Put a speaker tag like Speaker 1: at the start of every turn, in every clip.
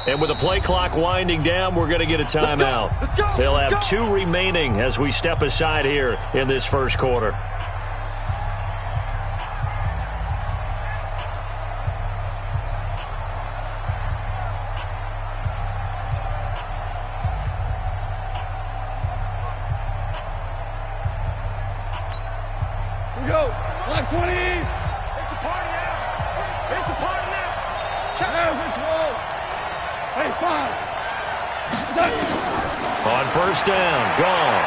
Speaker 1: And with the play clock winding down, we're going to get a timeout. They'll have 2 remaining as we step aside here in this first quarter.
Speaker 2: Go. Black 20. It's a party now. It's a party now. Check out this wall. Hey, 5.
Speaker 1: On first down, Goff.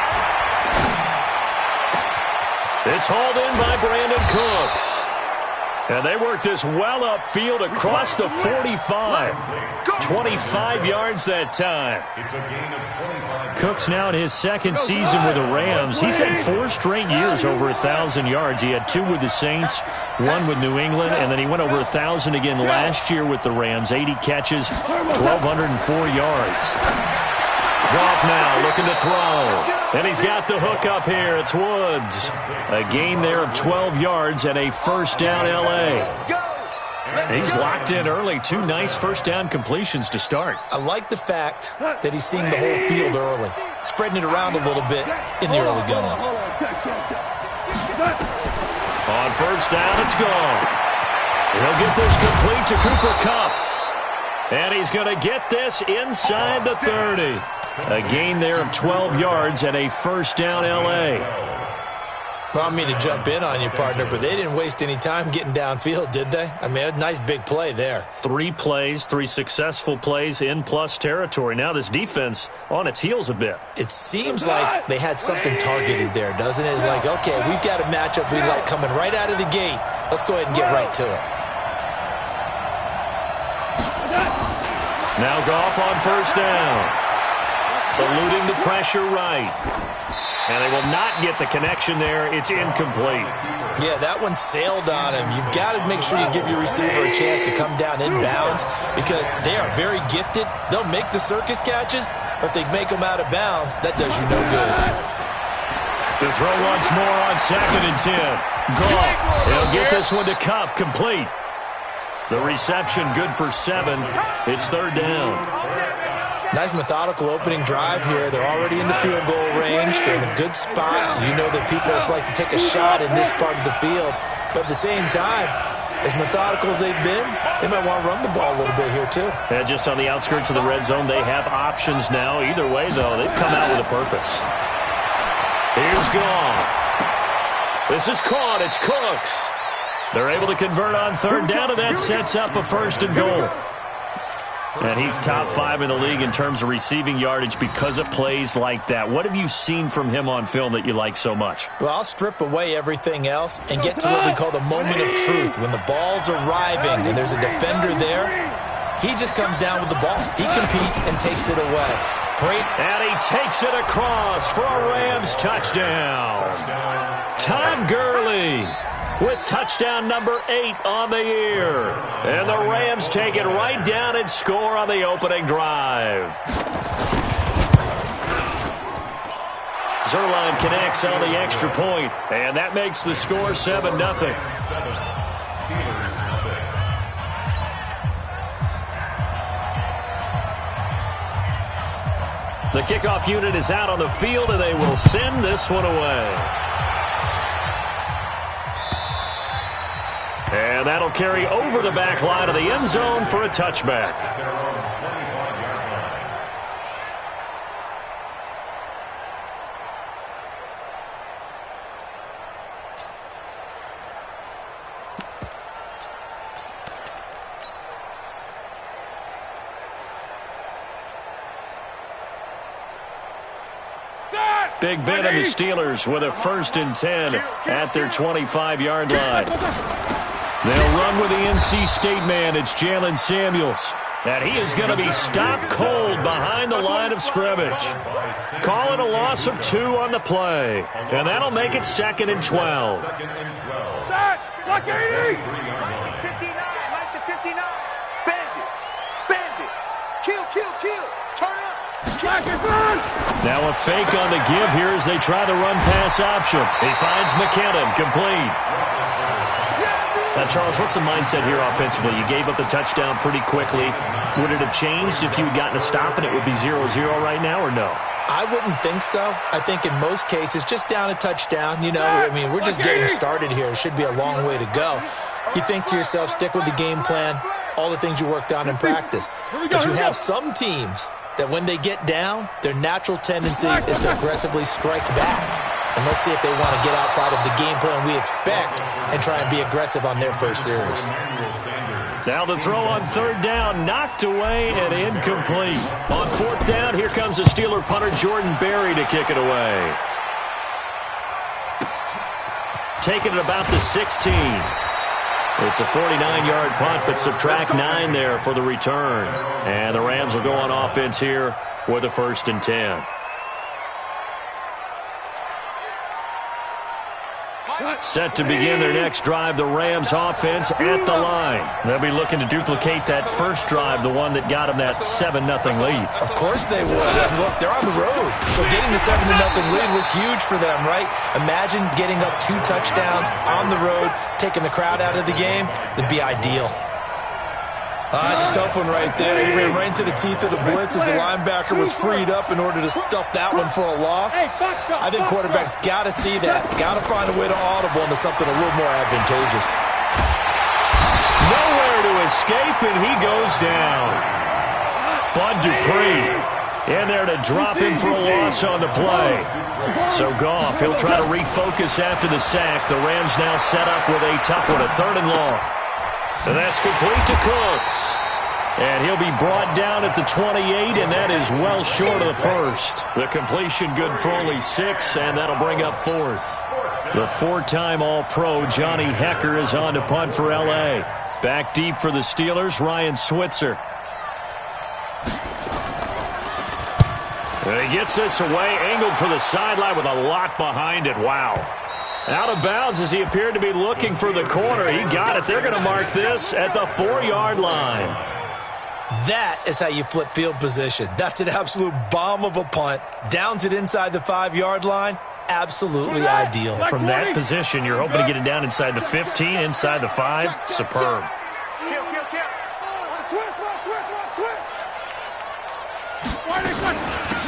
Speaker 1: It's hauled in by Brandon Cooks. And they work this well upfield across the 45. 25 yards that time. Cooks now in his second season with the Rams. He's had 4 straight years over 1,000 yards. He had 2 with the Saints, 1 with New England, and then he went over 1,000 again last year with the Rams. 80 catches, 1,204 yards. Goff now looking to throw. And he's got the hook up here. It's Woods. A gain there of 12 yards and a first down L.A. He's locked in early. 2 nice first down completions to start.
Speaker 3: I like the fact that he's seeing the whole field early, spreading it around a little bit in the early going.
Speaker 1: On first down, it's gone. He'll get this complete to Cooper Kupp. And he's going to get this inside the 30. A gain there of 12 yards and a first down L.A.
Speaker 3: Well, I don't mean to jump in on you, partner, but they didn't waste any time getting downfield, did they? I mean, a nice big play there.
Speaker 1: 3 plays, 3 successful plays in plus territory. Now this defense on its heels a bit.
Speaker 3: It seems like they had something targeted there, doesn't it? It's like, okay, we've got a matchup we like coming right out of the gate. Let's go ahead and get right to it.
Speaker 1: Now Goff on first down. Eluding the pressure right. And they will not get the connection there. It's incomplete.
Speaker 3: Yeah, that one sailed on him. You've got to make sure you give your receiver a chance to come down inbounds because they are very gifted. They'll make the circus catches, but they make them out of bounds. That does you no good.
Speaker 1: The throw once more on 2nd and 10. Goff, he'll get this one to Kupp, complete. The reception good for 7. It's 3rd down.
Speaker 3: Nice methodical opening drive here. They're already in the field goal range. They're in a good spot. You know that people just like to take a shot in this part of the field. But at the same time, as methodical as they've been, they might want to run the ball a little bit here too.
Speaker 1: And just on the outskirts of the red zone, they have options now. Either way, though, they've come out with a purpose. Here's Goff. This is caught. It's Cooks. They're able to convert on 3rd down, and that sets up a 1st and goal. And he's top 5 in the league in terms of receiving yardage because of plays like that. What have you seen from him on film that you like so much?
Speaker 3: Well, I'll strip away everything else and get to what we call the moment of truth. When the ball's arriving and there's a defender there, he just comes down with the ball. He competes and takes it away. Great.
Speaker 1: And he takes it across for a Rams touchdown. Todd Gurley with touchdown number 8 on the year. And the Rams take it right down and score on the opening drive. Zerline connects on the extra point, and that makes the score 7-0. The kickoff unit is out on the field, and they will send this one away. And that'll carry over the back line of the end zone for a touchback. Big Ben and the Steelers with a 1st and 10 at their 25-yard line. They'll run with the NC State man. It's Jalen Samuels. And he is going to be stopped cold behind the line of scrimmage. Calling a loss of 2 on the play. And that'll make it 2nd and 12.
Speaker 2: Block 80!
Speaker 4: Minus 59, minus the 59. Bandit. Kill. Turn up.
Speaker 1: Now a fake on the give here as they try the run-pass option. He finds McKinnon, complete. Now, Charles, what's the mindset here offensively? You gave up the touchdown pretty quickly. Would it have changed if you had gotten a stop and it would be 0-0 right now, or no?
Speaker 3: I wouldn't think so. I think in most cases, just down a touchdown, you know, I mean, we're just getting started here. It should be a long way to go. You think to yourself, stick with the game plan, all the things you worked on in practice. But you have some teams that when they get down, their natural tendency is to aggressively strike back. And let's see if they want to get outside of the game plan we expect and try and be aggressive on their first series.
Speaker 1: Now the throw on third down, knocked away and incomplete. On fourth down, here comes the Steeler punter Jordan Berry to kick it away. Taking it about the 16. It's a 49-yard punt, but subtract 9 there for the return. And the Rams will go on offense here with a 1st and 10. Set to begin their next drive, the Rams offense at the line. They'll be looking to duplicate that first drive, the one that got them that 7-0 lead.
Speaker 3: Of course they would. And look, they're on the road. So getting the 7-0 lead was huge for them, right? Imagine getting up 2 touchdowns on the road, taking the crowd out of the game. That'd be ideal. That's a tough one right there. He ran right into the teeth of the blitz as the linebacker was freed up in order to stuff that one for a loss. I think quarterbacks got to see that. Got to find a way to audible into something a little more advantageous.
Speaker 1: Nowhere to escape, and he goes down. Bud Dupree in there to drop him for a loss on the play. So Goff, he'll try to refocus after the sack. The Rams now set up with a tough one, a 3rd and long. And that's complete to Cooks. And he'll be brought down at the 28, and that is well short of the first. The completion good for only 6, and that'll bring up 4th. The 4-time All-Pro Johnny Hecker is on to punt for L.A. Back deep for the Steelers, Ryan Switzer. And he gets this away, angled for the sideline with a lot behind it. Wow. Out of bounds as he appeared to be looking for the corner. He got it. They're going to mark this at the 4-yard line.
Speaker 3: That is how you flip field position. That's an absolute bomb of a punt. Downs it inside the 5-yard line. Absolutely ideal.
Speaker 1: From that position, you're hoping to get it down inside the 15, inside the 5. Superb.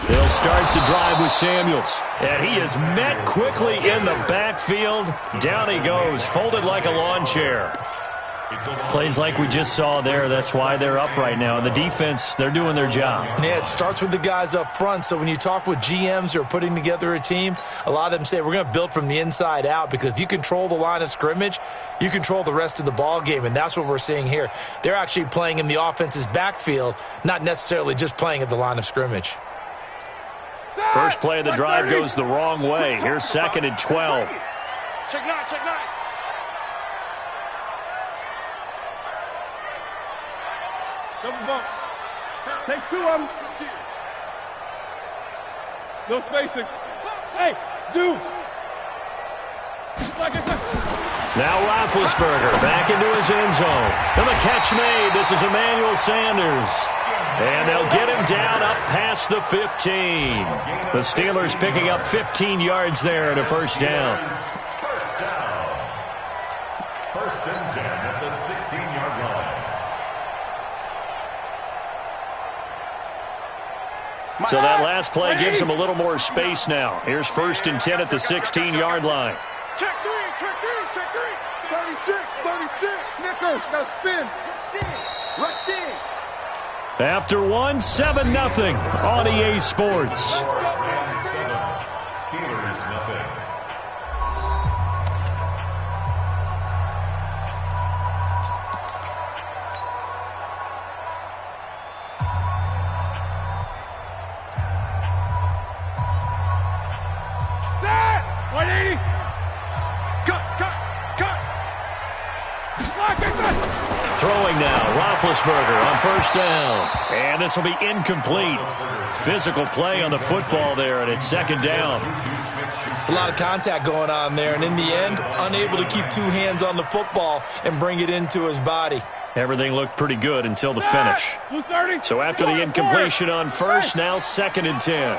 Speaker 1: They'll start the drive with Samuels. And he is met quickly in the backfield. Down he goes, folded like a lawn chair. Plays like we just saw there. That's why they're up right now. And the defense, they're doing their job.
Speaker 3: Yeah, it starts with the guys up front. So when you talk with GMs who are putting together a team, a lot of them say we're going to build from the inside out, because if you control the line of scrimmage, you control the rest of the ball game, and that's what we're seeing here. They're actually playing in the offense's backfield, not necessarily just playing at the line of scrimmage.
Speaker 1: First play of the drive goes the wrong way. Here's 2nd and 12.
Speaker 2: Check 9, check 9. Double bump. Take 2 of them. No spacing. Hey, zoom.
Speaker 1: Now Roethlisberger back into his end zone. And the catch made. This is Emmanuel Sanders. And they'll get him down up past the 15. The Steelers picking up 15 yards there and a 1st down.
Speaker 5: First and 10 at the 16-yard line.
Speaker 1: So that last play gives them a little more space now. Here's 1st and 10 at the 16-yard line.
Speaker 4: Check 3, check 3, check 3. 36, 36.
Speaker 2: Snickers, got spin.
Speaker 4: Rush in.
Speaker 1: After 1, 7-0 on EA Sports.
Speaker 5: Steelers nothing.
Speaker 2: Set! 180.
Speaker 4: Cut.
Speaker 1: Throwing now, Roethlisberger on 1st down. And this will be incomplete. Physical play on the football there, and it's 2nd down.
Speaker 3: It's a lot of contact going on there, and in the end, unable to keep 2 hands on the football and bring it into his body.
Speaker 1: Everything looked pretty good until the finish. So after the incompletion on 1st, now 2nd and 10.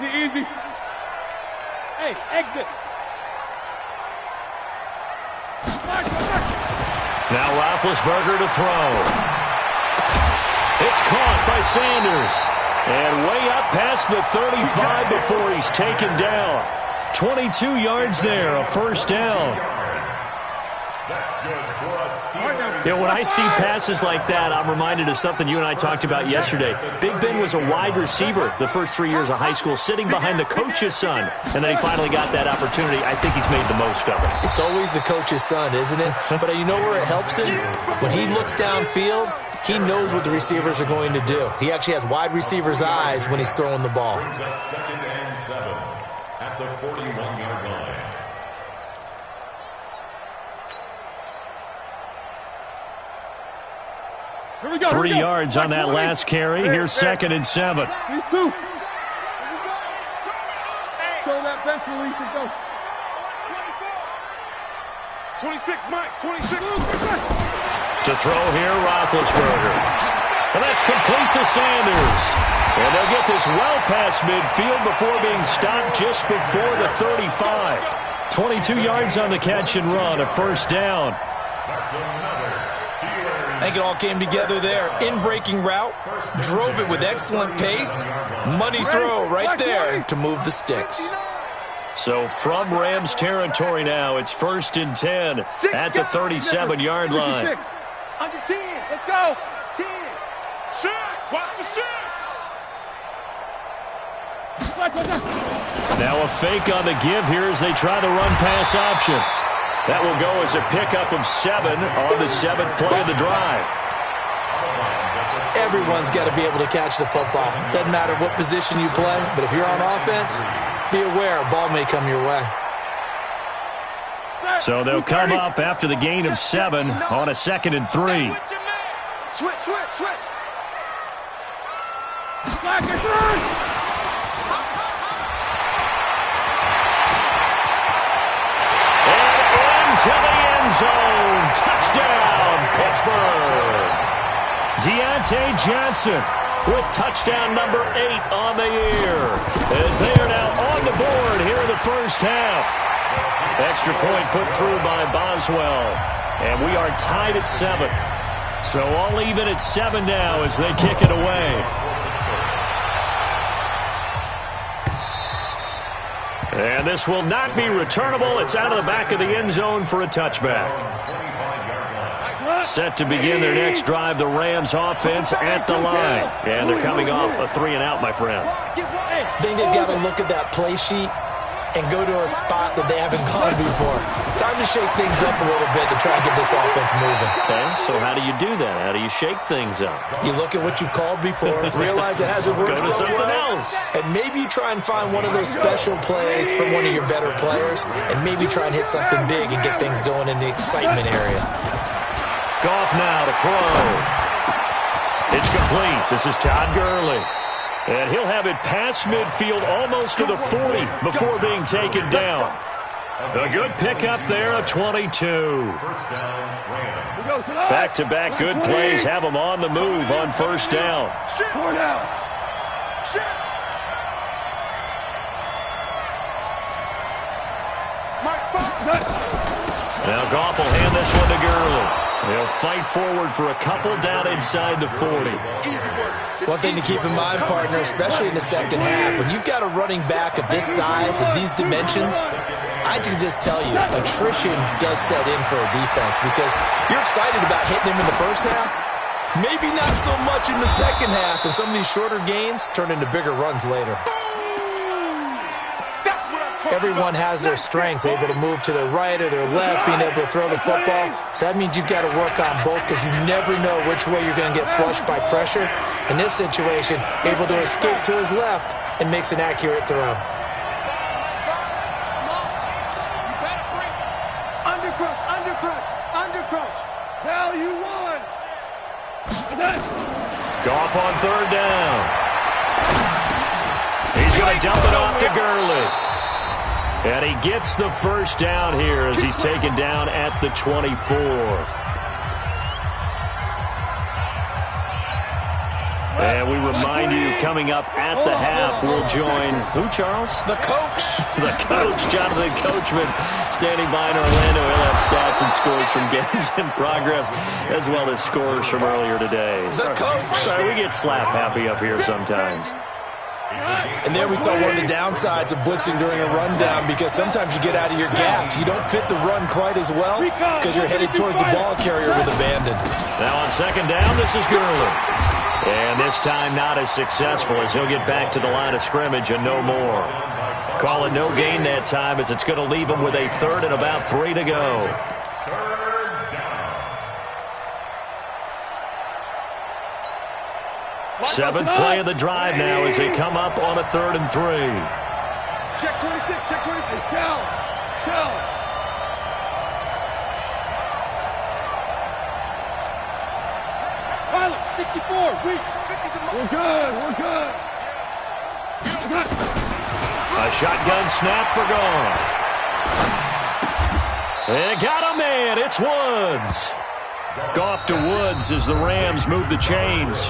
Speaker 2: Easy. Hey, exit.
Speaker 1: Now Roethlisberger to throw. It's caught by Sanders. And way up past the 35 before he's taken down. 22 yards there, a first down.
Speaker 5: That's good for a steal.
Speaker 1: You know, when I see passes like that, I'm reminded of something you and I talked about yesterday. Big Ben was a wide receiver the first 3 years of high school, sitting behind the coach's son. And then he finally got that opportunity. I think he's made the most of it.
Speaker 3: It's always the coach's son, isn't it? But you know where it helps him? When he looks downfield, he knows what the receivers are going to do. He actually has wide receivers' eyes when he's throwing the ball.
Speaker 5: Brings up 2nd and 7 at the 41-yard line.
Speaker 2: Here we go.
Speaker 1: 3 yards on that last carry. Here's 2nd and 7.
Speaker 2: These two. Show that bench release and go.
Speaker 4: 26, Mike. 26.
Speaker 1: To throw here, Roethlisberger. And that's complete to Sanders. And they'll get this well past midfield before being stopped just before the 35. 22 yards on the catch and run, a first down.
Speaker 5: That's another Steelers.
Speaker 3: I think it all came together there. In-breaking route, drove it with excellent pace. Money throw right there to move the sticks.
Speaker 1: So from Rams territory now, it's 1st and 10 at the 37-yard line.
Speaker 2: Under 10. Let's go. 10.
Speaker 4: Shaq. Watch the Shaq.
Speaker 1: Now a fake on the give here as they try the run-pass option. That will go as a pickup of 7 on the 7th play of the drive.
Speaker 3: Everyone's got to be able to catch the football. Doesn't matter what position you play, but if you're on offense, be aware a ball may come your way.
Speaker 1: So they'll come up after the gain of 7 on a 2nd and 3.
Speaker 4: Switch.
Speaker 1: To the end zone. Touchdown, Pittsburgh. Deontay Johnson with touchdown number 8 on the year, as they are now on the board here in the first half. Extra point put through by Boswell. And we are tied at 7. So all even at 7 now as they kick it away. And this will not be returnable. It's out of the back of the end zone for a touchback. Set to begin their next drive, the Rams offense at the line. And they're coming off a 3-and-out, my friend.
Speaker 3: I think they've got to look at that play sheet and go to a spot that they haven't gone before. Time to shake things up a little bit to try and get this offense moving.
Speaker 1: Okay, so how do you do that? How do you shake things up?
Speaker 3: You look at what you've called before, realize it hasn't worked
Speaker 1: Go to
Speaker 3: so
Speaker 1: something
Speaker 3: well,
Speaker 1: else.
Speaker 3: and maybe you try and find one of those special plays from one of your better players, and maybe try and hit something big and get things going in the excitement area.
Speaker 1: Goff now to throw. It's complete. This is Todd Gurley. And he'll have it past midfield almost to the 40 before being taken down. A good pickup there, a 22.
Speaker 5: First down, Rams.
Speaker 1: Back-to-back good plays have them on the move on first down. Now Goff will hand this one to Gurley. They'll fight forward for a couple down inside the 40.
Speaker 3: One thing to keep in mind, partner, especially in the second half, when you've got a running back of this size, of these dimensions, I can just tell you, attrition does set in for a defense because you're excited about hitting him in the first half. Maybe not so much in the second half, and some of these shorter gains turn into bigger runs later. Everyone has their strengths, able to move to their right or their left, being able to throw the football. So that means you've got to work on both because you never know which way you're going to get flushed by pressure. In this situation, able to escape to his left and makes an accurate throw.
Speaker 2: Undercrunch. Hell, you won.
Speaker 1: Goff on third down. He's going to dump it off to Gurley. And he gets the first down here as he's taken down at the 24. And we remind you, coming up at the half, we'll join who, Charles?
Speaker 3: The coach.
Speaker 1: The coach, Jonathan Coachman, standing by in Orlando. He'll have stats and scores from games in progress, as well as scores from earlier today.
Speaker 3: The coach.
Speaker 1: Sorry, we get slap happy up here sometimes.
Speaker 3: And there we saw one of the downsides of blitzing during a rundown, because sometimes you get out of your gaps. You don't fit the run quite as well because you're headed towards the ball carrier with abandon.
Speaker 1: Now on second down, this is Gurley. And this time not as successful, as he'll get back to the line of scrimmage and no more. Call it no gain that time, as it's going to leave him with a third and about 3 to go. Seventh play of the drive now as they come up on a 3rd and 3.
Speaker 2: Check 26, check 26. Shell. Pilot, 64, weak. We're good.
Speaker 1: A shotgun snap for Goff. And got a man. It's Woods. Goff to Woods as the Rams move the chains.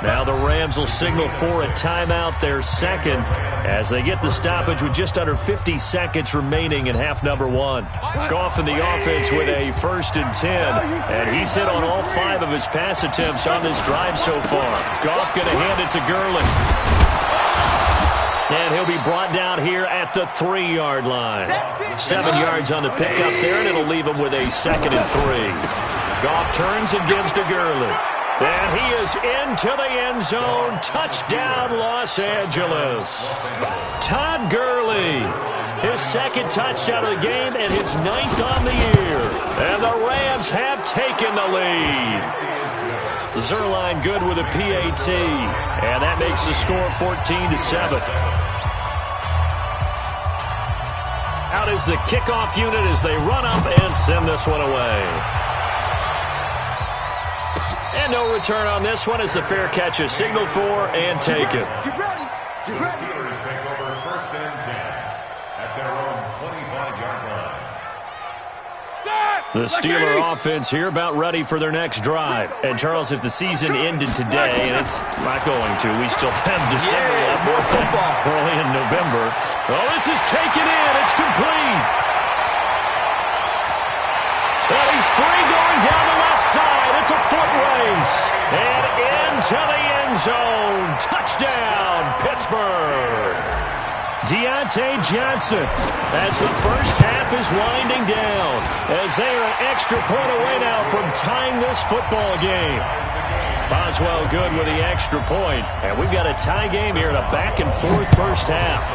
Speaker 1: Now the Rams will signal for a timeout, their second, as they get the stoppage with just under 50 seconds remaining in half number 1. Goff in the offense with a 1st and 10, and he's hit on all 5 of his pass attempts on this drive so far. Goff going to hand it to Gurley. And he'll be brought down here at the 3-yard line. 7 yards on the pickup there, and it'll leave him with a 2nd and 3. Goff turns and gives to Gurley. And he is into the end zone. Touchdown, Los Angeles. Todd Gurley, his 2nd touchdown of the game and his 9th on the year. And the Rams have taken the lead. Zerline good with a PAT. And that makes the score 14-7. Out is the kickoff unit as they run up and send this one away. And no return on this one as the fair catch is signaled for and taken.
Speaker 5: The Steelers take over 1st and 10 at their own 25-yard line.
Speaker 1: The Steeler offense here about ready for their next drive. And, Charles, if the season ended today, and it's not going to, we still have December left,
Speaker 3: more football.
Speaker 1: Early in November. Oh, this is taken in. It's complete. And he's free going down the left side. It's a foot race. And into the end zone. Touchdown, Pittsburgh. Deontay Johnson, as the first half is winding down, as they are an extra point away now from tying this football game. Boswell good with the extra point, and we've got a tie game here in a back-and-forth first half.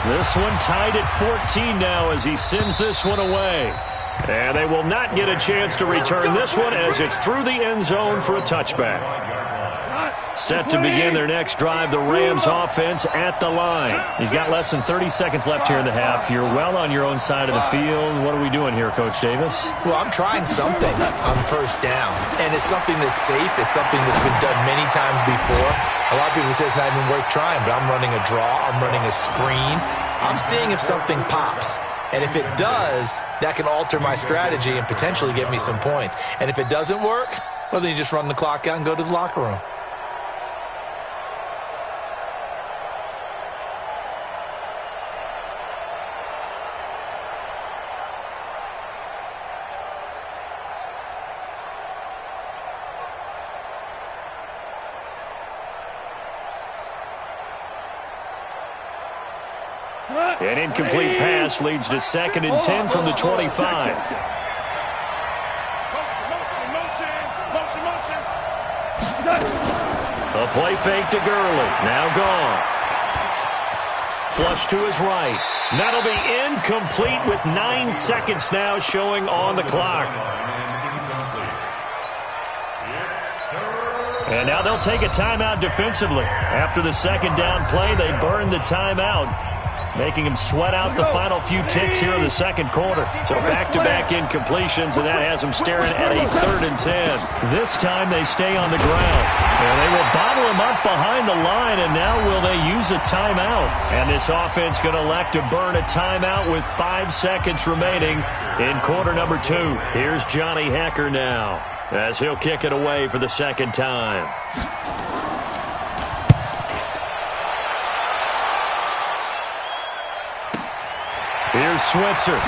Speaker 1: This one tied at 14 now as he sends this one away. And they will not get a chance to return this one as it's through the end zone for a touchback. Set to begin their next drive, the Rams offense at the line. You've got less than 30 seconds left here in the half. You're well on your own side of the field. What are we doing here, Coach Davis?
Speaker 3: Well, I'm trying something on 1st down, and it's something that's safe. It's something that's been done many times before. A lot of people say it's not even worth trying, but I'm running a draw. I'm running a screen. I'm seeing if something pops. And if it does, that can alter my strategy and potentially get me some points. And if it doesn't work, well, then you just run the clock out and go to the locker room.
Speaker 1: An incomplete pass leads to 2nd and 10 from the 25. A play fake to Gurley. Now gone. Flush to his right. That'll be incomplete with 9 seconds now showing on the clock. And now they'll take a timeout defensively. After the 2nd down play, they burn the timeout, making him sweat out the final few ticks here in the 2nd quarter. So back-to-back incompletions, and that has him staring at a 3rd and 10. This time they stay on the ground. And they will bottle him up behind the line, and now will they use a timeout? And this offense going to elect to burn a timeout with 5 seconds remaining in quarter number 2. Here's Johnny Hecker now, as he'll kick it away for the 2nd time. Here's Switzer.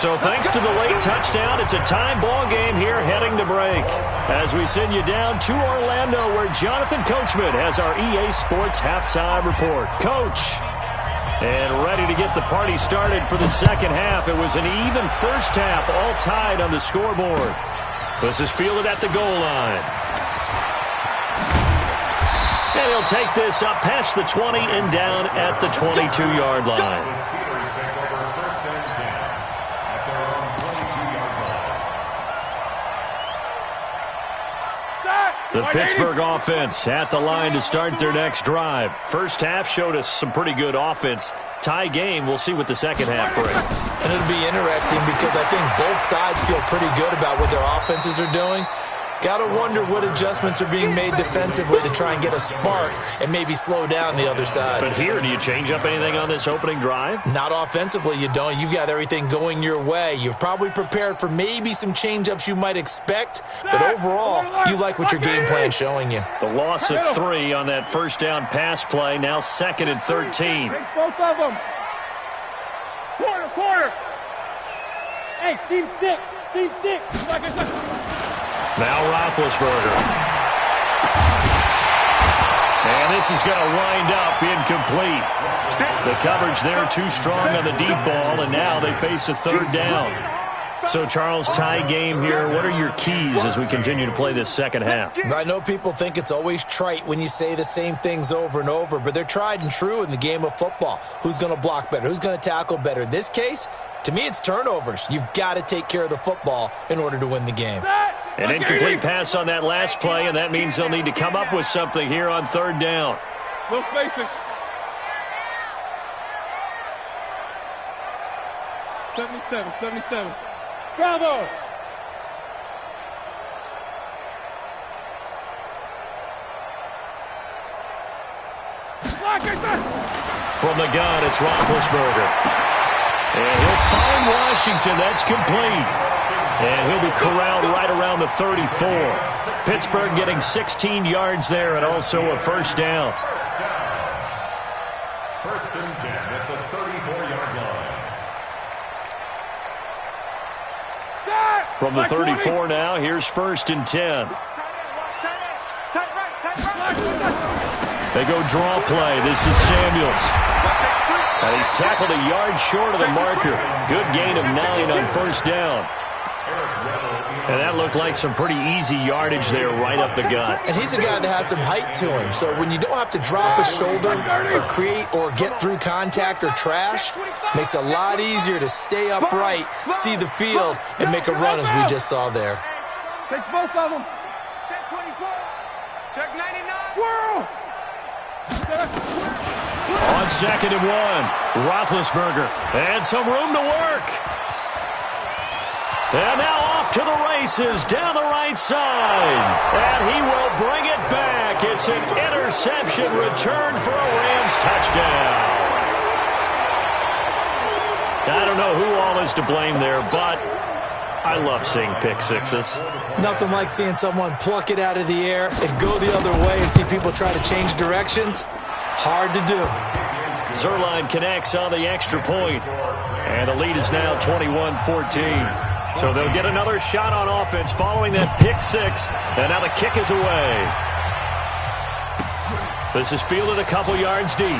Speaker 1: So thanks to the late touchdown, it's a time ball game here heading to break. As we send you down to Orlando, where Jonathan Coachman has our EA Sports halftime report. Coach, and ready to get the party started for the second half. It was an even first half, all tied on the scoreboard. This is fielded at the goal line. And he'll take this up past the 20 and down at the 22-yard line. The Pittsburgh offense at the line to start their next drive. First half showed us some pretty good offense. Tie game, we'll see what the second half brings.
Speaker 3: And it'll be interesting because I think both sides feel pretty good about what their offenses are doing. Got to wonder what adjustments are being made defensively to try and get a spark and maybe slow down the other side.
Speaker 1: But here, do you change up anything on this opening drive?
Speaker 3: Not offensively, you don't. You've got everything going your way. You've probably prepared for maybe some change-ups you might expect, but overall, you like what your game plan's showing you.
Speaker 1: The loss of 3 on that first down pass play, now 2nd and 13.
Speaker 2: Take both of them. Quarter. Hey, seam 6.
Speaker 1: Now Roethlisberger. And this is going to wind up incomplete. The coverage there too strong on the deep ball, and now they face a third down. So, Charles, tie game here. What are your keys as we continue to play this second half?
Speaker 3: I know people think it's always trite when you say the same things over and over, but they're tried and true in the game of football. Who's going to block better? Who's going to tackle better? In this case, to me, it's turnovers. You've got to take care of the football in order to win the game.
Speaker 1: An incomplete pass on that last play, and that means they'll need to come up with something here on third down.
Speaker 2: No spacing. 77. Bravo!
Speaker 1: From the gun, it's Roethlisberger. And he'll find Washington. That's complete. And he'll be corralled right around the 34. Pittsburgh getting 16 yards there and also a first down.
Speaker 5: First and 10 at the 34-yard line.
Speaker 1: From the 34 now, here's 1st and 10. They go draw play. This is Samuels. And he's tackled a yard short of the marker. Good gain of 9 on first down. And that looked like some pretty easy yardage there right up the gut.
Speaker 3: And he's a guy that has some height to him, so when you don't have to drop a shoulder or create or get through contact or trash, makes it a lot easier to stay upright, see the field, and make a run as we just saw there.
Speaker 2: Take both of them.
Speaker 4: Check 24. Check 99.
Speaker 2: Whirl.
Speaker 1: On 2nd and 1, Roethlisberger. And some room to work. And now off to the races down the right side. And he will bring it back. It's an interception return for a Rams touchdown. I don't know who all is to blame there, but I love seeing pick sixes.
Speaker 3: Nothing like seeing someone pluck it out of the air and go the other way and see people try to change directions. Hard to do.
Speaker 1: Zerline connects on the extra point. And the lead is now 21-14. So they'll get another shot on offense following that pick six. And now the kick is away. This is fielded a couple yards deep.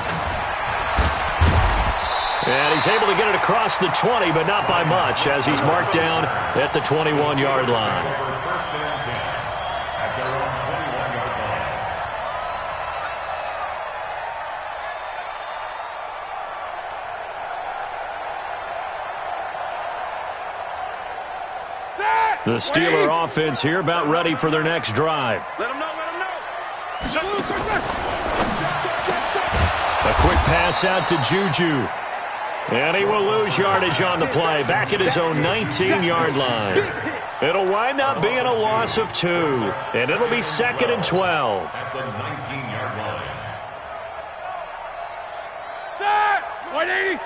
Speaker 1: And he's able to get it across the 20, but not by much, as he's marked down at the 21-yard line.
Speaker 5: First and 10 at their own 21-yard line.
Speaker 1: The Steeler offense here about ready for their next drive.
Speaker 4: Let him know.
Speaker 1: A quick pass out to Juju. And he will lose yardage on the play, back at his own 19-yard line. It'll wind up being a loss of 2, and it'll be 2nd and 12.
Speaker 5: At the 19-yard line.
Speaker 2: 180.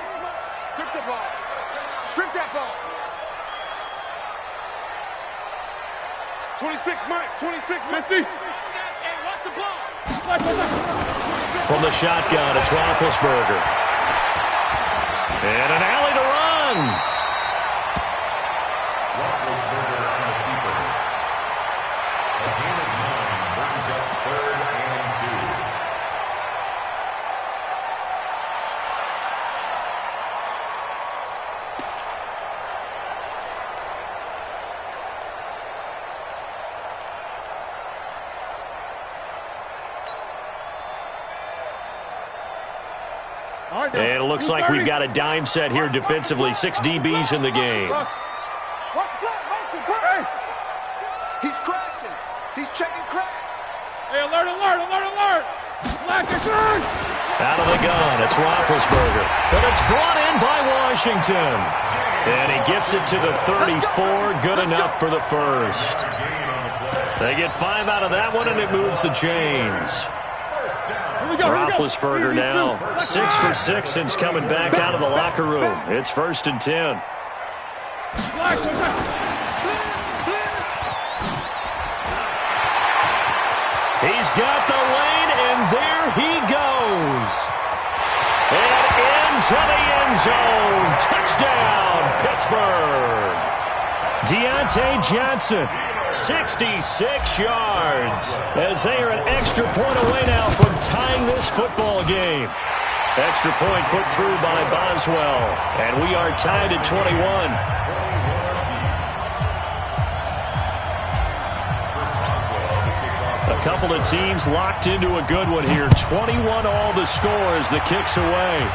Speaker 4: Strip the ball. Strip that ball. 26, Mike. 26, Mike.
Speaker 2: 50.
Speaker 4: Hey, watch the ball.
Speaker 1: From the shotgun, it's Roethlisberger. And an alley to run.
Speaker 5: Roethlisberger on the keeper. A gain of 9 brings up 3rd and 2.
Speaker 1: And it looks like we've got a dime set here defensively. 6 DBs in the game.
Speaker 4: He's crashing. He's checking crash.
Speaker 2: Hey, alert, alert, alert, alert. Black is on.
Speaker 1: Out of the gun, it's Roethlisberger. But it's brought in by Washington. And he gets it to the 34. Good enough for the first. They get 5 out of that one, and it moves the chains. Roethlisberger now 6 for 6 since coming back out of the locker room. It's 1st and 10. He's got the lane, and there he goes. And into the end zone. Touchdown, Pittsburgh. Deontay Johnson, 66 yards, as they are an extra point away now from tying this football game. Extra point put through by Boswell, and we are tied at 21. A couple of teams locked into a good one here. 21 all the scores. The kick's away.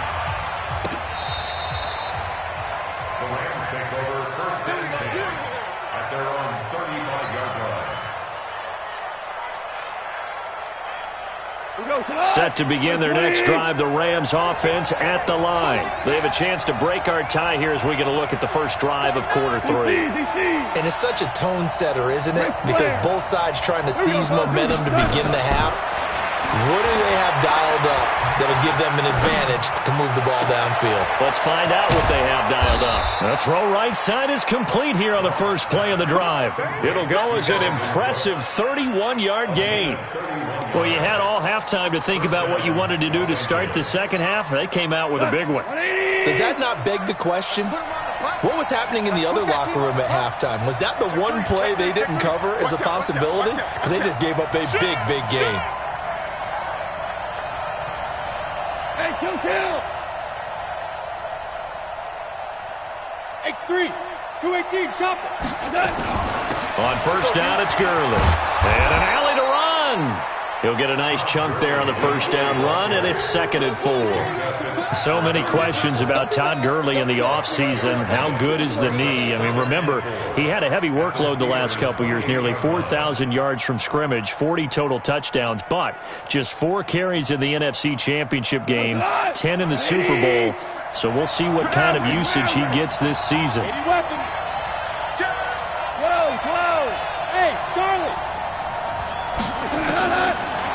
Speaker 5: The Rams take over 1st and 10 at their own 35-yard line.
Speaker 1: Set to begin their next drive, the Rams offense at the line. They have a chance to break our tie here as we get a look at the first drive of quarter 3.
Speaker 3: And it's such a tone setter, isn't it? Because both sides trying to seize momentum to begin the half. What do they have dialed up that'll give them an advantage to move the ball downfield?
Speaker 1: Let's find out what they have dialed up. The throw right side is complete here on the first play of the drive. It'll go as an impressive 31-yard gain. Well, you had all halftime to think about what you wanted to do to start the second half. They came out with a big one.
Speaker 3: Does that not beg the question? What was happening in the other locker room at halftime? Was that the one play they didn't cover as a possibility? Because they just gave up a big, big gain.
Speaker 2: Hey, kill. X3, 218, chop it.
Speaker 1: On first down, it's Gurley. And an alley to run. He'll get a nice chunk there on the first down run, and it's 2nd and 4. So many questions about Todd Gurley in the offseason. How good is the knee? I mean, remember, he had a heavy workload the last couple years, nearly 4,000 yards from scrimmage, 40 total touchdowns, but just 4 carries in the NFC Championship game, 10 in the Super Bowl. So we'll see what kind of usage he gets this season.
Speaker 2: Hey, Charlie.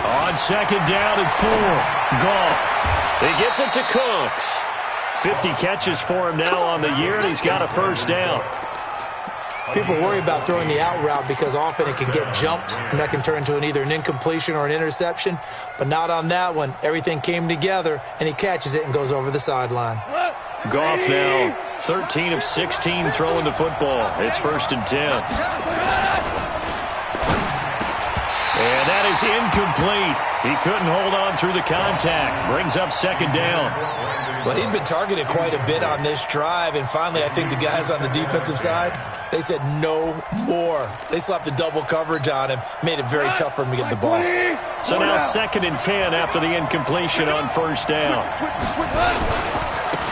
Speaker 1: On 2nd down and 4, Goff. He gets it to Cooks. 50 catches for him now on the year, and he's got a first down.
Speaker 3: People worry about throwing the out route because often it can get jumped, and that can turn into either an incompletion or an interception. But not on that one. Everything came together, and he catches it and goes over the sideline.
Speaker 1: Goff now 13 of 16 throwing the football. It's 1st and 10. And that is incomplete. He couldn't hold on through the contact. Brings up 2nd down.
Speaker 3: Well, he'd been targeted quite a bit on this drive, and finally I think the guys on the defensive side, they said no more. They slapped the double coverage on him, made it very tough for him to get the ball.
Speaker 1: So now 2nd and 10 after the incompletion on first down.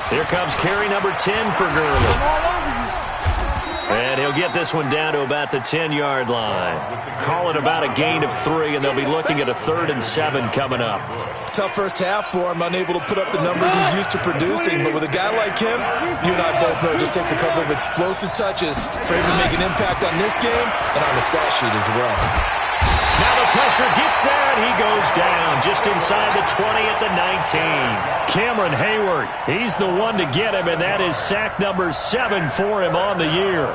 Speaker 1: Here comes carry number 10 for Gurley. And he'll get this one down to about the 10-yard line. Call it about a gain of 3, and they'll be looking at a 3rd and 7 coming up.
Speaker 3: Tough first half for him, unable to put up the numbers he's used to producing. But with a guy like him, you and I both know it just takes a couple of explosive touches for him to make an impact on this game and on the stat sheet as well.
Speaker 1: Now the pressure gets there, and he goes down just inside the 20 at the 19. Cameron Hayward, he's the one to get him, and that is sack number 7 for him on the year.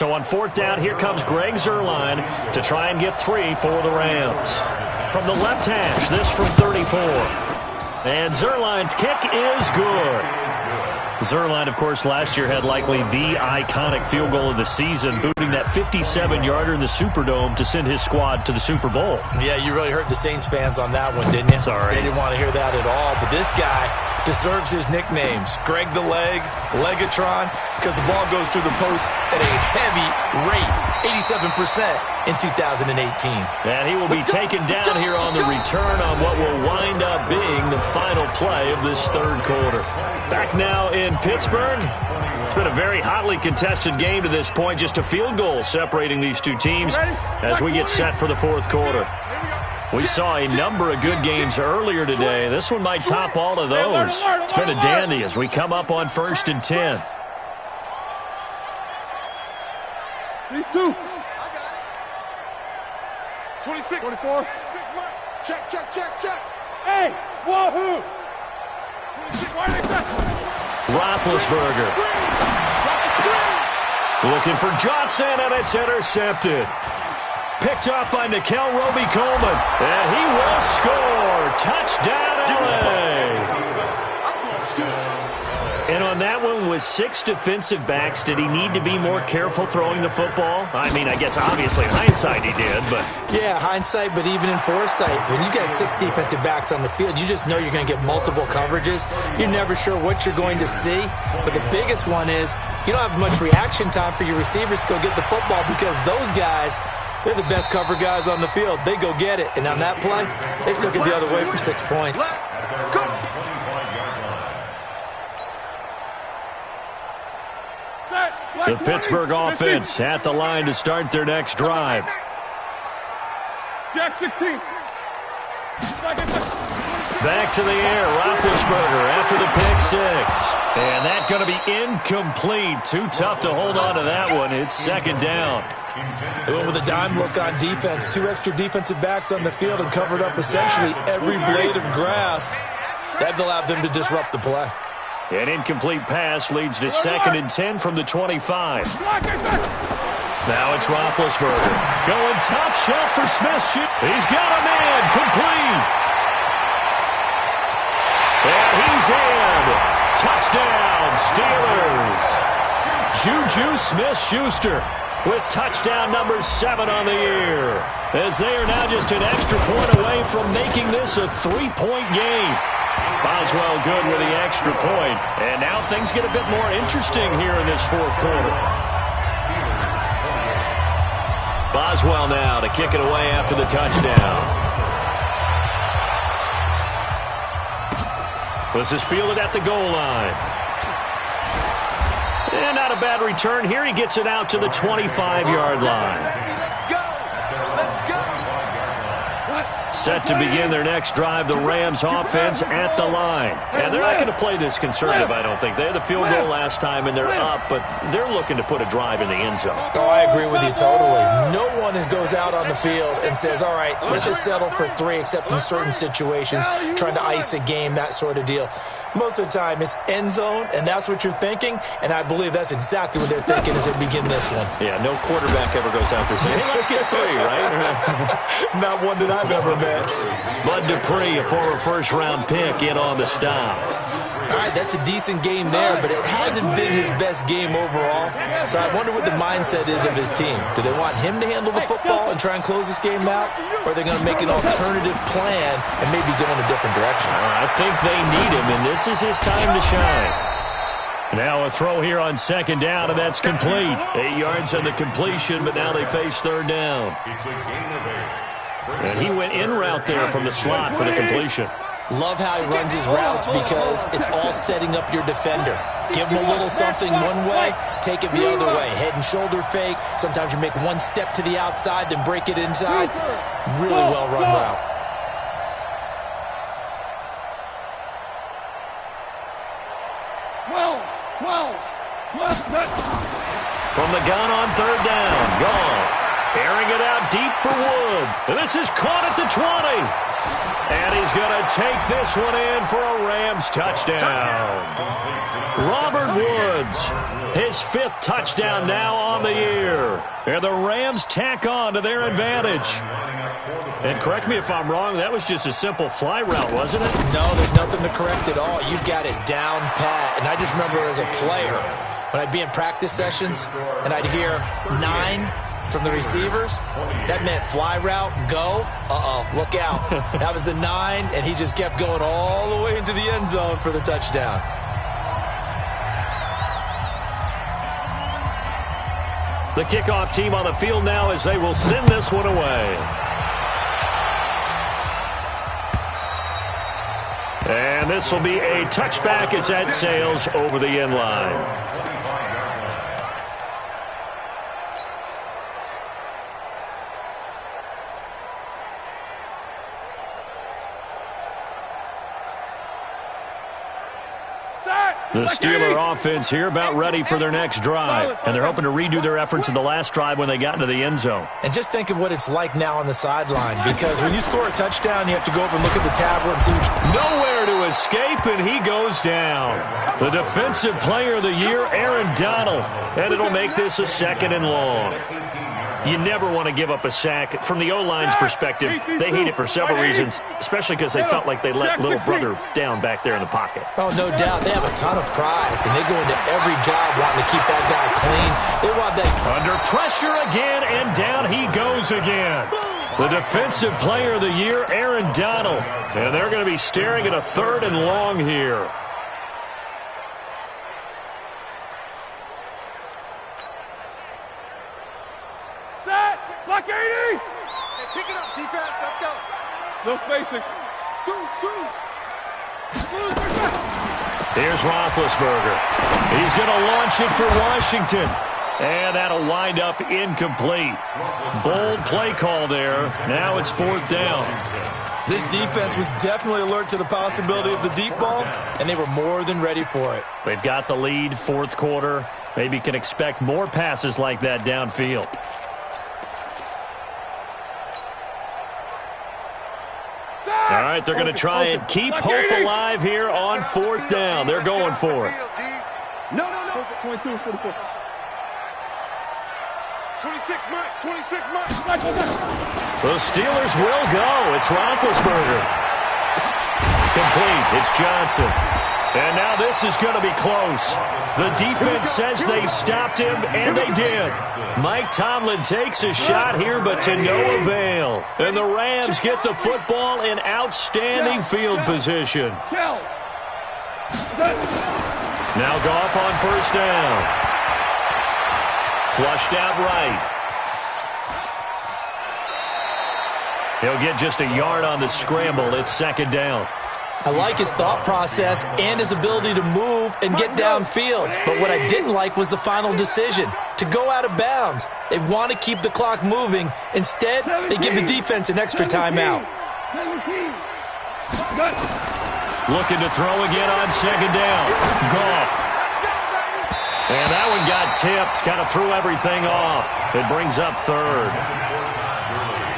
Speaker 1: So on 4th down, here comes Greg Zuerlein to try and get 3 for the Rams. From the left hash, this from 34. And Zuerlein's kick is good. Zuerlein, of course, last year had likely the iconic field goal of the season, booting that 57-yarder in the Superdome to send his squad to the Super Bowl.
Speaker 3: Yeah, you really hurt the Saints fans on that one, didn't you?
Speaker 1: Sorry.
Speaker 3: They didn't want to hear that at all. But this guy deserves his nicknames. Greg the Leg, Legatron, because the ball goes through the post at a heavy rate, 87% in 2018.
Speaker 1: And he will be taken down here on the return on what will wind up being the final play of this third quarter. Back now in Pittsburgh. It's been a very hotly contested game to this point. Just a field goal separating these two teams as we get set for the fourth quarter. We saw a number of good games earlier today. This one might top all of those. It's been a dandy as we come up on 1st and 10.
Speaker 2: These two. 26, 24. Check. Hey, wahoo! 26, why are they back?
Speaker 1: Roethlisberger. Looking for Johnson, and it's intercepted. Picked up by Nickel Roby-Coleman. And he will score. Touchdown, LA. And on that one, with 6 defensive backs, did he need to be more careful throwing the football? I mean, I guess obviously in hindsight he did, but...
Speaker 3: Yeah, hindsight, but even in foresight, when you got 6 defensive backs on the field, you just know you're going to get multiple coverages. You're never sure what you're going to see. But the biggest one is you don't have much reaction time for your receivers to go get the football because those guys, they're the best cover guys on the field. They go get it. And on that play, they took it the other way for 6 points.
Speaker 1: The Pittsburgh offense at the line to start their next drive.
Speaker 2: Jack 16.
Speaker 1: Back to the air, Roethlisberger after the pick 6. And that's going to be incomplete. Too tough to hold on to that one. It's 2nd down.
Speaker 3: They went with a dime look on defense. 2 extra defensive backs on the field and covered up essentially every blade of grass. That allowed them to disrupt the play.
Speaker 1: An incomplete pass leads to 2nd and 10 from the 25. Now it's Roethlisberger. Going top shelf for Smith. He's got a man. Complete. And he's in. Touchdown, Steelers. Juju Smith-Schuster with touchdown number 7 on the year. As they are now just an extra point away from making this a 3-point game. Boswell good with the extra point. And now things get a bit more interesting here in this fourth quarter. Boswell now to kick it away after the touchdown. This is fielded at the goal line. And not a bad return here. He gets it out to the 25-yard line. Set to begin their next drive, the Rams offense at the line. And they're not going to play this conservative, I don't think. They had the field goal last time, and they're up, but they're looking to put a drive in the end zone.
Speaker 3: Oh, I agree with you totally. No one goes out on the field and says, all right, let's just settle for 3, except in certain situations, trying to ice a game, that sort of deal. Most of the time, it's end zone, and that's what you're thinking, and I believe that's exactly what they're thinking as they begin this one.
Speaker 1: Yeah, no quarterback ever goes out there saying, hey, let's get 3, right?
Speaker 3: Not one that I've ever met.
Speaker 1: Bud Dupree, a former first-round pick, in on the stop.
Speaker 3: All right, that's a decent game there, but it hasn't been his best game overall. So I wonder what the mindset is of his team. Do they want him to handle the football and try and close this game out? Or are they going to make an alternative plan and maybe go in a different direction?
Speaker 1: I think they need him, and this is his time to shine. Now a throw here on 2nd down, and that's complete. 8 yards on the completion, but now they face 3rd down. And he went in route there from the slot for the completion.
Speaker 3: Love how he runs his routes because it's all setting up your defender. Give him a little something one way, take it the other way. Head and shoulder fake. Sometimes you make one step to the outside, then break it inside. Really well-run route.
Speaker 2: Well.
Speaker 1: From the gun on 3rd down, Goff. Airing it out deep for Wood. And this is caught at the 20. And he's going to take this one in for a Rams touchdown. Robert Woods, his 5th touchdown now on the year. And the Rams tack on to their advantage. And correct me if I'm wrong, that was just a simple fly route, wasn't it?
Speaker 3: No, there's nothing to correct at all. You've got it down pat. And I just remember as a player, when I'd be in practice sessions and I'd hear 9 from the receivers, that meant fly route, go, look out. That was the 9, and he just kept going all the way into the end zone for the touchdown.
Speaker 1: The kickoff team on the field now as they will send this one away. And this will be a touchback as that sails over the end line. The Steeler offense here about ready for their next drive. And they're hoping to redo their efforts in the last drive when they got into the end zone.
Speaker 3: And just think of what it's like now on the sideline. Because when you score a touchdown, you have to go over and look at the tablet and see what
Speaker 1: Nowhere to escape, and he goes down. The Defensive Player of the Year, Aaron Donald. And it'll make this a 2nd and long. You never want to give up a sack. From the O-line's perspective, they hate it for several reasons, especially because they felt like they let little brother down back there in the pocket.
Speaker 3: Oh, no doubt. They have a ton of pride, and they go into every job wanting to keep that guy clean. They want that.
Speaker 1: Under pressure again, and down he goes again. The Defensive Player of the Year, Aaron Donald. And they're going to be staring at a 3rd and long here.
Speaker 2: Block 80!
Speaker 4: Hey, pick it up, defense. Let's go.
Speaker 2: No spacing.
Speaker 1: Here's Roethlisberger. He's going to launch it for Washington. And that'll wind up incomplete. Bold play call there. Now it's 4th down.
Speaker 3: This defense was definitely alert to the possibility of the deep ball, and they were more than ready for it.
Speaker 1: They've got the lead, 4th quarter. Maybe can expect more passes like that downfield. All right, they're going to try and keep hope alive here on 4th down. They're going for it.
Speaker 2: No. 22, 44.
Speaker 4: 26 months.
Speaker 1: The Steelers will go. It's Roethlisberger. Complete. It's Johnson. And now this is going to be close. The defense says they stopped him, and they did. Mike Tomlin takes a shot here, but to no avail. And the Rams get the football in outstanding field position. Now Goff on 1st down. Flushed out right. He'll get just a yard on the scramble. It's 2nd down.
Speaker 3: I like his thought process and his ability to move and get downfield. But what I didn't like was the final decision, to go out of bounds. They want to keep the clock moving. Instead, they give the defense an extra timeout.
Speaker 1: Looking to throw again on 2nd down. Goff. And that one got tipped. Kind of threw everything off. It brings up 3rd.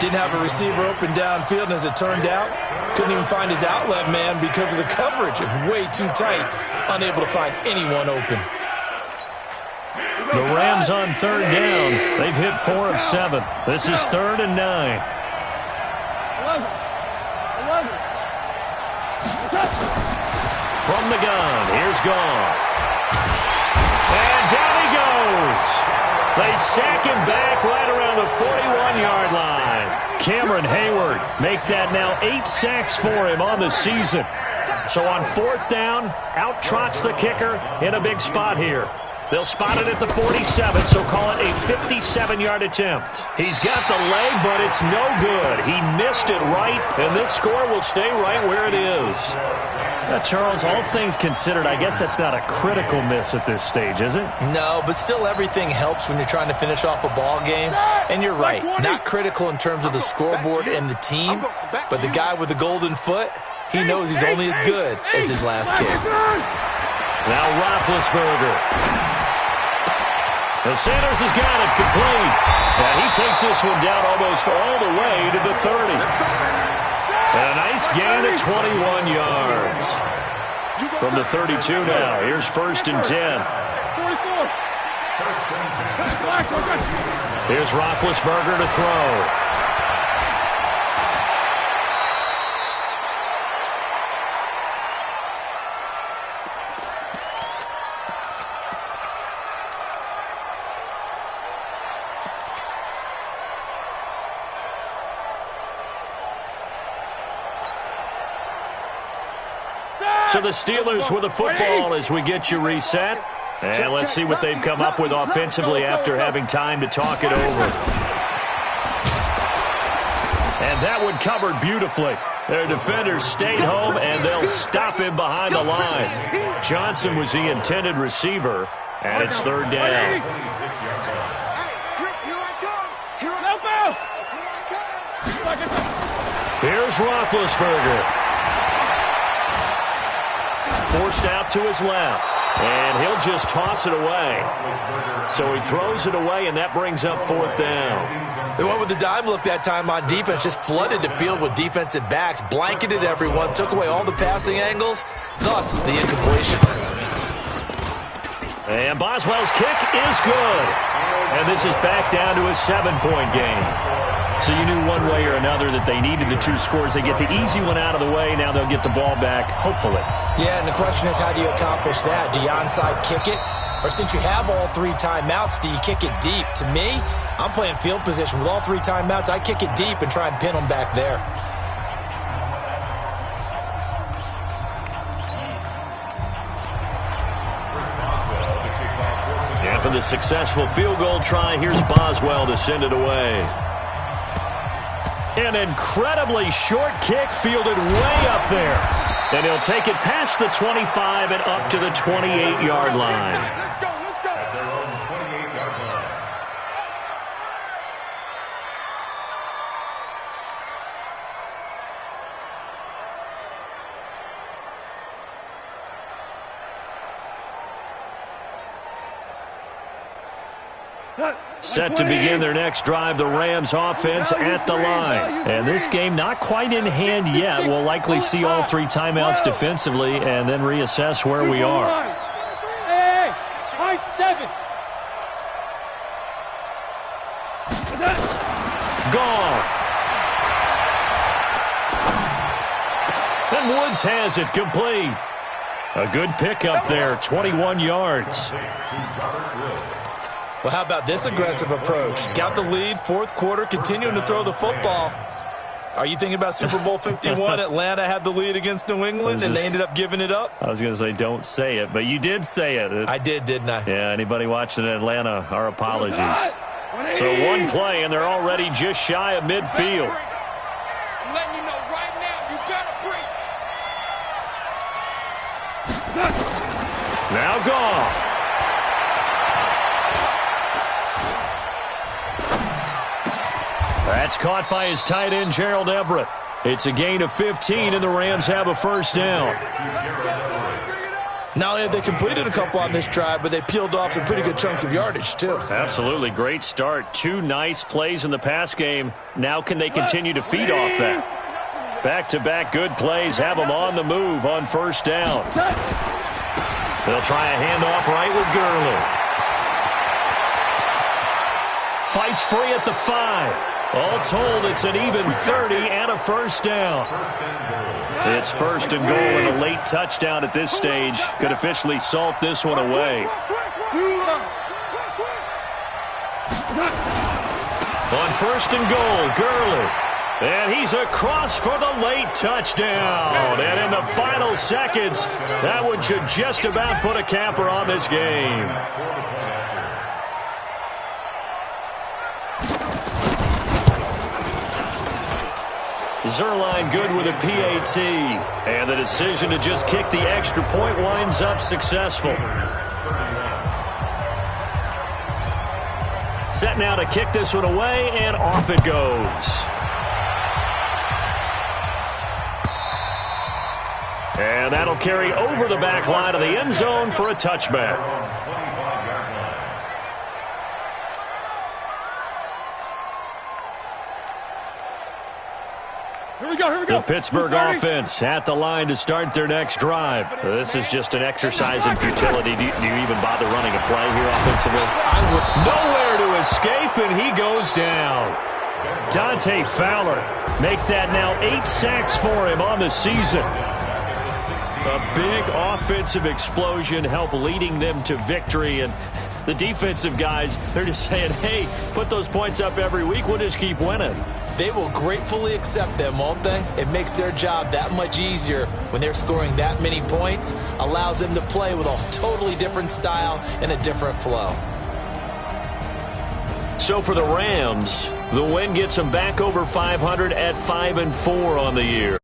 Speaker 3: Didn't have a receiver open downfield, and as it turned out, couldn't even find his outlet man because of the coverage. It's way too tight. Unable to find anyone open.
Speaker 1: The Rams on 3rd down. They've hit 4 of 7. This is 3rd and 9.
Speaker 2: 11.
Speaker 1: From the gun, here's Goff. And down he goes. They sack him back right around the 41-yard line. Cameron Hayward make that now 8 sacks for him on the season. So on 4th down, out trots the kicker in a big spot here. They'll spot it at the 47, so call it a 57-yard attempt. He's got the leg, but it's no good. He missed it right, and this score will stay right where it is. Charles, all things considered, I guess that's not a critical miss at this stage, is it?
Speaker 3: No, but still everything helps when you're trying to finish off a ball game. And you're right, not critical in terms of the scoreboard and the team, but the guy with the golden foot, he knows he's only as good as his last kick.
Speaker 1: Now Roethlisberger. The Sanders has got it complete. And he takes this one down almost all the way to the 30. And a nice gain of 21 yards. From the 32 now, here's 1st and 10. Here's Roethlisberger to throw. So the Steelers with the football as we get you reset. And let's see what they've come up with offensively after having time to talk it over. And that one covered beautifully. Their defenders stayed home, and they'll stop him behind the line. Johnson was the intended receiver, and it's 3rd down. Here's Roethlisberger. Forced out to his left, and he'll just toss it away. So he throws it away, and that brings up 4th down.
Speaker 3: They went with the dime look that time on defense, just flooded the field with defensive backs, blanketed everyone, took away all the passing angles, thus the incompletion.
Speaker 1: And Boswell's kick is good. And this is back down to a 7-point game. So you knew one way or another that they needed the 2 scores. They get the easy one out of the way. Now they'll get the ball back, hopefully.
Speaker 3: Yeah, and the question is, how do you accomplish that? Do you onside kick it? Or since you have all 3 timeouts, do you kick it deep? To me, I'm playing field position. With all 3 timeouts, I kick it deep and try and pin them back there.
Speaker 1: And for the successful field goal try, here's Boswell to send it away. An incredibly short kick fielded way up there. And he'll take it past the 25 and up to the 28-yard line.
Speaker 4: Let's go, let's go.
Speaker 5: At their own 28-yard line.
Speaker 1: Set to begin their next drive, the Rams offense at the line. And this game not quite in hand yet. We'll likely see all 3 timeouts defensively and then reassess where we are.
Speaker 2: Hey, high 7.
Speaker 1: Gone. And Woods has it complete. A good pickup there, 21 yards.
Speaker 3: Well, how about this aggressive approach? Got the lead, 4th quarter, continuing to throw the football. Are you thinking about Super Bowl 51? Atlanta had the lead against New England, and they ended up giving it up?
Speaker 1: I was going to say don't say it, but you did say it.
Speaker 3: I did, didn't I?
Speaker 1: Yeah, anybody watching Atlanta, our apologies. So 1 play, and they're already just shy of midfield.
Speaker 2: I'm letting you know right now, you gotta breathe.
Speaker 1: Now Goff. That's caught by his tight end, Gerald Everett. It's a gain of 15, and the Rams have a 1st down.
Speaker 3: Not only have they completed a couple on this drive, but they peeled off some pretty good chunks of yardage, too.
Speaker 1: Absolutely. Great start. 2 nice plays in the pass game. Now can they continue to feed off that? Back-to-back good plays have them on the move on 1st down. They'll try a handoff right with Gurley. Fights free at the 5. All told, it's an even 30 and a 1st down. It's 1st and goal and a late touchdown at this stage could officially salt this one away. On 1st and goal, Gurley. And he's across for the late touchdown. And in the final seconds, that one should just about put a capper on this game. Zerline good with a PAT. And the decision to just kick the extra point winds up successful. Set now to kick this one away, and off it goes. And that'll carry over the back line of the end zone for a touchback.
Speaker 2: we go, here we go.
Speaker 1: The Pittsburgh offense at the line to start their next drive. This is just an exercise in futility. Do you even bother running a play here offensively?
Speaker 3: I would.
Speaker 1: Nowhere to escape, and he goes down. Dante Fowler make that now 8 sacks for him on the season. A big offensive explosion help leading them to victory, and the defensive guys, they're just saying, hey, put those points up every week, we'll just keep winning.
Speaker 3: They will gratefully accept them, won't they? It makes their job that much easier when they're scoring that many points, allows them to play with a totally different style and a different flow.
Speaker 1: So for the Rams, the win gets them back over 500 at 5-4 on the year.